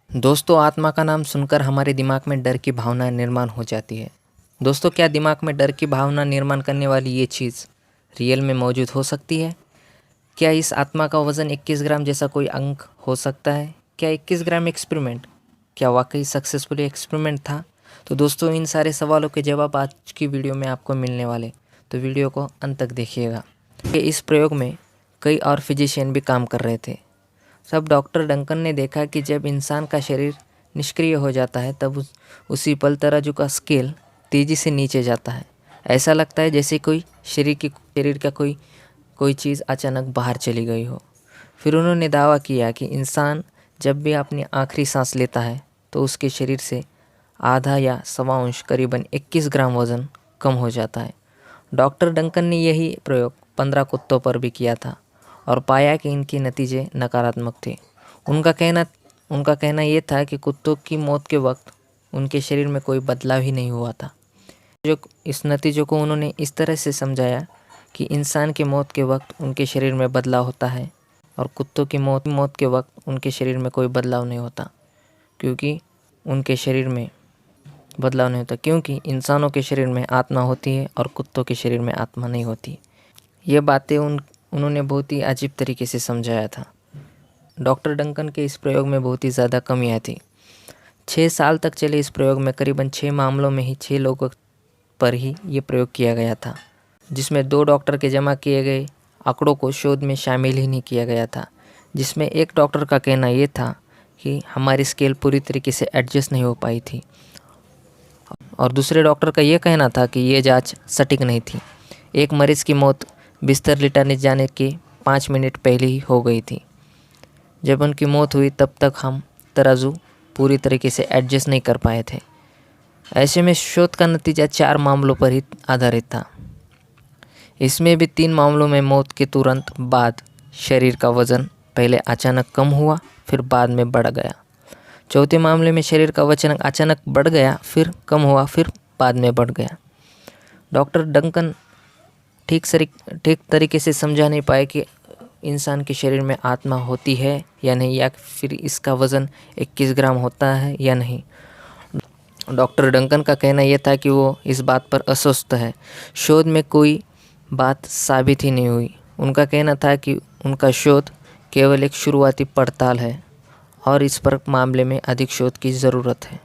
दोस्तों, आत्मा का नाम सुनकर हमारे दिमाग में डर की भावना निर्माण हो जाती है। दोस्तों, क्या दिमाग में डर की भावना निर्माण करने वाली ये चीज़ रियल में मौजूद हो सकती है? क्या इस आत्मा का वज़न 21 ग्राम जैसा कोई अंक हो सकता है? क्या 21 ग्राम एक्सपेरिमेंट क्या वाकई सक्सेसफुल एक्सपेरिमेंट था? तो दोस्तों, इन सारे सवालों के जवाब आज की वीडियो में आपको मिलने वाले, तो वीडियो को अंत तक देखिएगा। इस प्रयोग में कई और फिजिशियन भी काम कर रहे थे। तब डॉक्टर डंकन ने देखा कि जब इंसान का शरीर निष्क्रिय हो जाता है तब उसी पल तराजू का स्केल तेज़ी से नीचे जाता है। ऐसा लगता है जैसे कोई शरीर का कोई चीज़ अचानक बाहर चली गई हो। फिर उन्होंने दावा किया कि इंसान जब भी अपनी आखिरी सांस लेता है तो उसके शरीर से आधा या सवा अंश करीबन 21 ग्राम वज़न कम हो जाता है। डॉक्टर डंकन ने यही प्रयोग 15 कुत्तों पर भी किया था और पाया कि इनके नतीजे नकारात्मक थे। उनका कहना ये था कि कुत्तों की मौत के वक्त उनके शरीर में कोई बदलाव ही नहीं हुआ था। इस नतीजों को उन्होंने इस तरह से समझाया कि इंसान की मौत के वक्त उनके शरीर में बदलाव होता है और कुत्तों की मौत के वक्त उनके शरीर में कोई बदलाव नहीं होता, क्योंकि इंसानों के शरीर में आत्मा होती है और कुत्तों के शरीर में आत्मा नहीं होती। ये बातें उन्होंने बहुत ही अजीब तरीके से समझाया था। डॉक्टर डंकन के इस प्रयोग में बहुत ही ज़्यादा कमियां थी। 6 साल तक चले इस प्रयोग में करीबन 6 मामलों में ही 6 लोगों पर ही ये प्रयोग किया गया था, जिसमें 2 डॉक्टर के जमा किए गए आंकड़ों को शोध में शामिल ही नहीं किया गया था। जिसमें एक डॉक्टर का कहना ये था कि हमारी स्केल पूरी तरीके से एडजस्ट नहीं हो पाई थी और दूसरे डॉक्टर का ये कहना था कि ये जाँच सटीक नहीं थी। एक मरीज़ की मौत बिस्तर लिटाने जाने के 5 मिनट पहले ही हो गई थी। जब उनकी मौत हुई तब तक हम तराजू पूरी तरीके से एडजस्ट नहीं कर पाए थे। ऐसे में शोध का नतीजा 4 मामलों पर ही आधारित था। इसमें भी 3 मामलों में मौत के तुरंत बाद शरीर का वज़न पहले अचानक कम हुआ, फिर बाद में बढ़ गया। चौथे मामले में शरीर का वजन अचानक बढ़ गया, फिर कम हुआ, फिर बाद में बढ़ गया। डॉक्टर डंकन ठीक तरीके से समझा नहीं पाए कि इंसान के शरीर में आत्मा होती है या नहीं, या फिर इसका वज़न 21 ग्राम होता है या नहीं। डॉक्टर डंकन का कहना यह था कि वो इस बात पर अस्वस्थ है। शोध में कोई बात साबित ही नहीं हुई। उनका कहना था कि उनका शोध केवल एक शुरुआती पड़ताल है और इस पर मामले में अधिक शोध की ज़रूरत है।